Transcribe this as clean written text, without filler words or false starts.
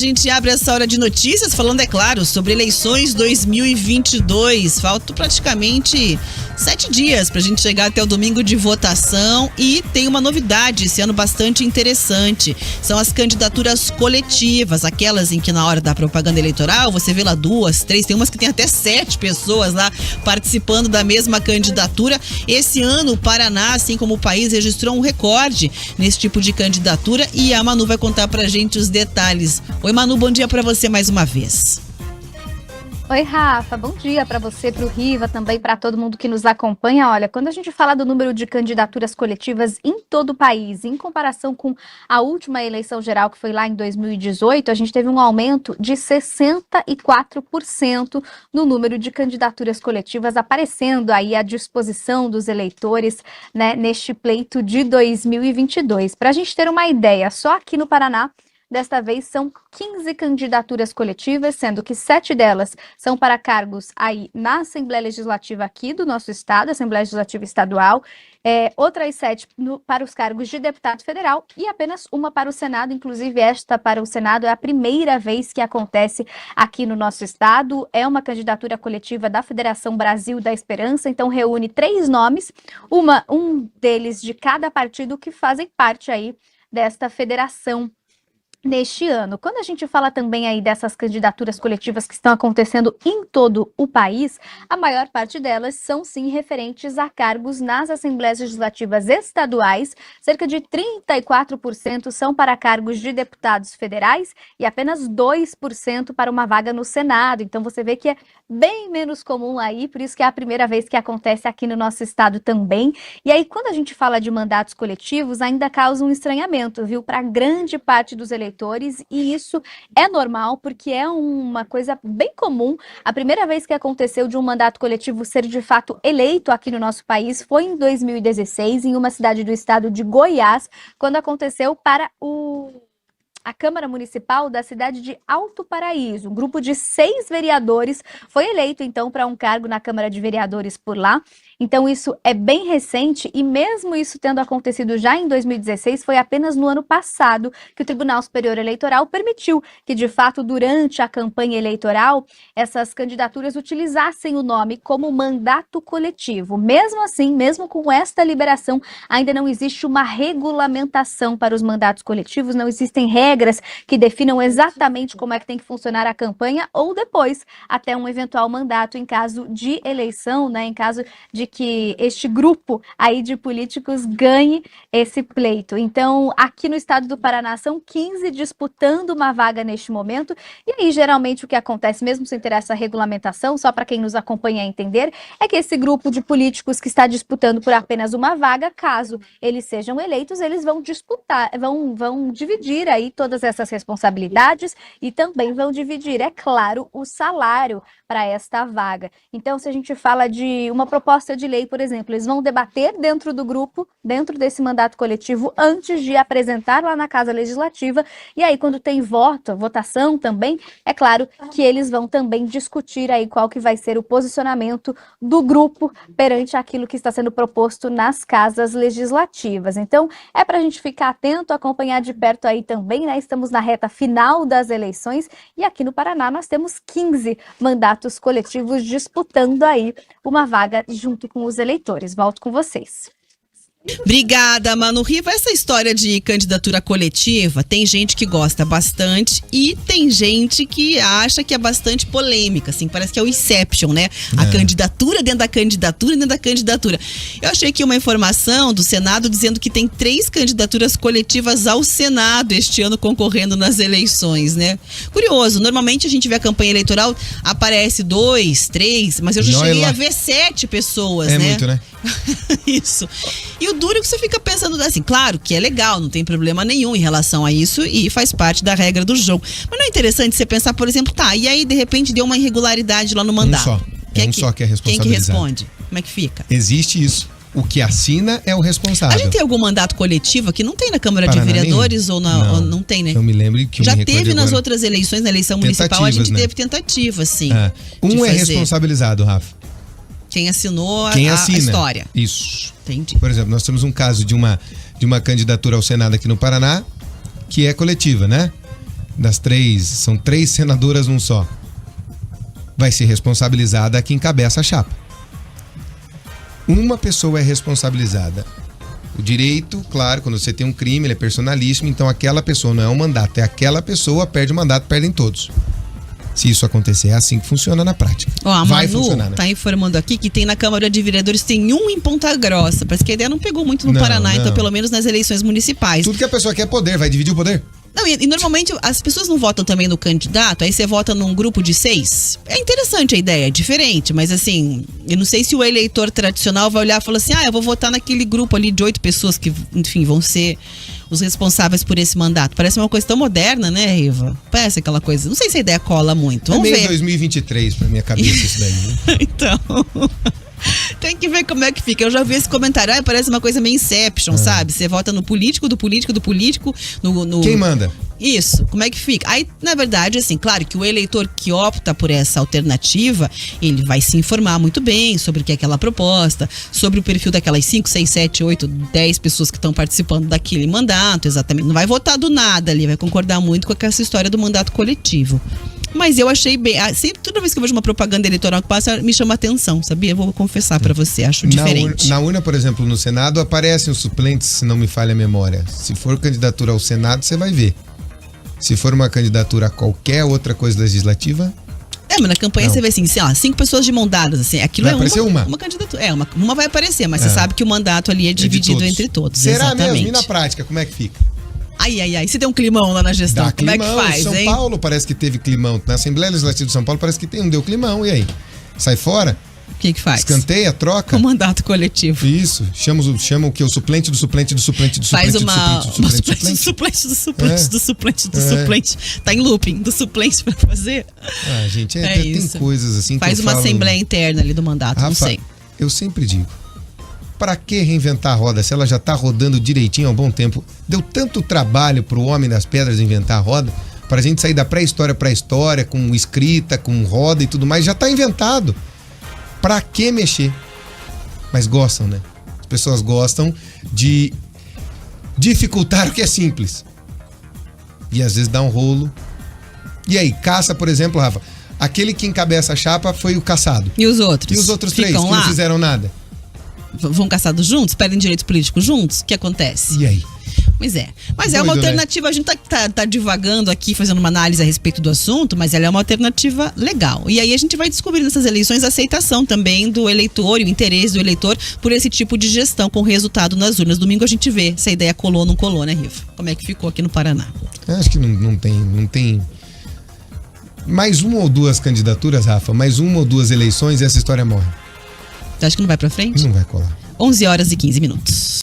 A gente abre essa hora de notícias falando, é claro, sobre eleições 2022. Faltam praticamente 7 dias para a gente chegar até o domingo de votação e tem uma novidade esse ano bastante interessante. São as candidaturas coletivas, aquelas em que na hora da propaganda eleitoral você vê lá 2, 3, tem umas que tem até 7 pessoas lá participando da mesma candidatura. Esse ano o Paraná, assim como o país, registrou um recorde nesse tipo de candidatura e a Manu vai contar pra gente os detalhes. Oi, Manu, bom dia para você mais uma vez. Oi, Rafa, bom dia para você, para o Riva, também para todo mundo que nos acompanha. Olha, quando a gente fala do número de candidaturas coletivas em todo o país, em comparação com a última eleição geral, que foi lá em 2018, a gente teve um aumento de 64% no número de candidaturas coletivas aparecendo aí à disposição dos eleitores, né, neste pleito de 2022. Para a gente ter uma ideia, só aqui no Paraná, desta vez são 15 candidaturas coletivas, sendo que 7 delas são para cargos aí na Assembleia Legislativa aqui do nosso estado, Assembleia Legislativa Estadual, outras 7 para os cargos de deputado federal e apenas uma para o Senado. Inclusive esta para o Senado é a primeira vez que acontece aqui no nosso estado. É uma candidatura coletiva da Federação Brasil da Esperança, então reúne 3 nomes, um deles de cada partido que fazem parte aí desta federação neste ano. Quando a gente fala também aí dessas candidaturas coletivas que estão acontecendo em todo o país, a maior parte delas são sim referentes a cargos nas Assembleias Legislativas Estaduais, cerca de 34% são para cargos de deputados federais e apenas 2% para uma vaga no Senado. Então você vê que é bem menos comum aí, por isso que é a primeira vez que acontece aqui no nosso estado também. E aí quando a gente fala de mandatos coletivos, ainda causa um estranhamento, viu, para grande parte dos eleitores, e isso é normal porque é uma coisa bem comum. A primeira vez que aconteceu de um mandato coletivo ser de fato eleito aqui no nosso país foi em 2016, em uma cidade do estado de Goiás, quando aconteceu para a Câmara Municipal da cidade de Alto Paraíso. Um grupo de 6 vereadores foi eleito, então, para um cargo na Câmara de Vereadores por lá. Então, isso é bem recente e mesmo isso tendo acontecido já em 2016, foi apenas no ano passado que o Tribunal Superior Eleitoral permitiu que, de fato, durante a campanha eleitoral, essas candidaturas utilizassem o nome como mandato coletivo. Mesmo assim, mesmo com esta liberação, ainda não existe uma regulamentação para os mandatos coletivos, não existem regras que definam exatamente como é que tem que funcionar a campanha ou depois, até um eventual mandato em caso de eleição, né, em caso de que este grupo aí de políticos ganhe esse pleito. Então, aqui no estado do Paraná são 15 disputando uma vaga neste momento, e aí geralmente o que acontece, mesmo sem ter essa regulamentação, só para quem nos acompanha entender, é que esse grupo de políticos que está disputando por apenas uma vaga, caso eles sejam eleitos, eles vão disputar, vão dividir aí todas essas responsabilidades e também vão dividir, é claro, o salário para esta vaga. Então, se a gente fala de uma proposta de lei, por exemplo, eles vão debater dentro do grupo, dentro desse mandato coletivo, antes de apresentar lá na Casa Legislativa, e aí quando tem votação também, é claro que eles vão também discutir aí qual que vai ser o posicionamento do grupo perante aquilo que está sendo proposto nas casas legislativas. Então, é para a gente ficar atento, acompanhar de perto aí também, né? Estamos na reta final das eleições e aqui no Paraná nós temos 15 mandatos coletivos disputando aí uma vaga junto com os eleitores. Volto com vocês. Obrigada, Manu Riva. Essa história de candidatura coletiva, tem gente que gosta bastante e tem gente que acha que é bastante polêmica, assim, parece que é o Inception, né? A candidatura dentro da candidatura dentro da candidatura. Eu achei aqui uma informação do Senado dizendo que tem 3 candidaturas coletivas ao Senado este ano concorrendo nas eleições, né? Curioso, normalmente a gente vê a campanha eleitoral, aparece 2, 3, mas eu já cheguei a ver 7 pessoas, né? É muito, né? Isso. E o duro é que você fica pensando assim, claro que é legal, não tem problema nenhum em relação a isso e faz parte da regra do jogo. Mas não é interessante você pensar, por exemplo, e aí de repente deu uma irregularidade lá no mandato. Um só que é responsabilizado. Quem que responde? Como é que fica? Existe isso. O que assina é o responsável. A gente tem algum mandato coletivo que não tem na Câmara de Vereadores ou não tem, né? Eu me lembro que já teve nas outras eleições, na eleição municipal, a gente teve tentativas, sim. Um é responsabilizado, Rafa. Quem assinou a história. Isso. Entendi. Por exemplo, nós temos um caso de uma candidatura ao Senado aqui no Paraná, que é coletiva, né? são 3 senadoras num só, vai ser responsabilizada a quem encabeça a chapa. Uma pessoa é responsabilizada. O direito, claro, quando você tem um crime, ele é personalíssimo, então aquela pessoa não é um mandato, é aquela pessoa, perde o mandato, perdem todos. Se isso acontecer, é assim que funciona na prática. Ó, a vai Manu funcionar, né? tá informando aqui que tem na Câmara de Vereadores, tem um em Ponta Grossa. Parece que a ideia não pegou muito no Paraná, então pelo menos nas eleições municipais. Tudo que a pessoa quer é poder, vai dividir o poder. Não, e normalmente as pessoas não votam também no candidato, aí você vota num grupo de 6. É interessante a ideia, é diferente, mas assim, eu não sei se o eleitor tradicional vai olhar e falar assim, eu vou votar naquele grupo ali de 8 pessoas que, enfim, vão ser os responsáveis por esse mandato. Parece uma coisa tão moderna, né, Riva? Parece aquela coisa, não sei se a ideia cola muito. Vamos é meio ver. 2023 pra minha cabeça isso daí, né? Então... Tem que ver como é que fica. Eu já vi esse comentário. Parece uma coisa meio Inception, sabe? Você vota no político, do político, do político. Quem manda? Isso, como é que fica? Aí, na verdade, assim, claro que o eleitor que opta por essa alternativa, ele vai se informar muito bem sobre o que é aquela proposta, sobre o perfil daquelas 5, 6, 7, 8, 10 pessoas que estão participando daquele mandato, exatamente. Não vai votar do nada ali, vai concordar muito com essa história do mandato coletivo. Mas eu achei bem. Sempre, toda vez que eu vejo uma propaganda eleitoral que passa, me chama atenção, sabia? Vou confessar pra você, acho diferente. Na urna, por exemplo, no Senado, aparecem os suplentes, se não me falha a memória. Se for candidatura ao Senado, você vai ver. Se for uma candidatura a qualquer outra coisa legislativa... Mas na campanha não. Você vê assim, 5 pessoas de mão dadas, assim, aquilo vai é aparecer uma candidatura. Uma vai aparecer, mas você sabe que o mandato ali é dividido entre todos. Será exatamente. mesmo? E na prática, como é que fica? Ai. Se tem um climão lá na gestão, Dá como climão. É que faz, São hein? Paulo parece que teve climão. Na Assembleia Legislativa de São Paulo parece que não deu climão. E aí? Sai fora? O que faz? Escanteia, troca? O mandato coletivo. Isso. Chama o quê? O suplente do suplente do suplente do Faz suplente uma suplente do suplente. Tá em looping, do suplente pra fazer. Gente, tem isso. Coisas assim faz que eu uma falo... assembleia interna ali do mandato, Rafa, não sei. Eu sempre digo, pra que reinventar a roda se ela já tá rodando direitinho há um bom tempo? Deu tanto trabalho pro homem das pedras inventar a roda, pra gente sair da pré-história pra história, com escrita, com roda e tudo mais, já tá inventado. Pra que mexer? Mas gostam, né? As pessoas gostam de dificultar o que é simples. E às vezes dá um rolo. E aí, caça, por exemplo, Rafa, aquele que encabeça a chapa foi o caçado. E os outros? E os outros 3 que lá? não fizeram nada? Vão caçados juntos? Perdem direitos políticos juntos? O que acontece? E aí? Pois é. Mas é uma alternativa, né? A gente tá divagando aqui, fazendo uma análise a respeito do assunto, mas ela é uma alternativa legal. E aí a gente vai descobrir nessas eleições a aceitação também do eleitor e o interesse do eleitor por esse tipo de gestão com resultado nas urnas. Domingo a gente vê se a ideia colou ou não colou, né, Riva? Como é que ficou aqui no Paraná? Acho que não tem... Mais uma ou 2 candidaturas, Rafa, mais uma ou 2 eleições e essa história morre. Você acha que não vai pra frente? Não vai colar. 11h15.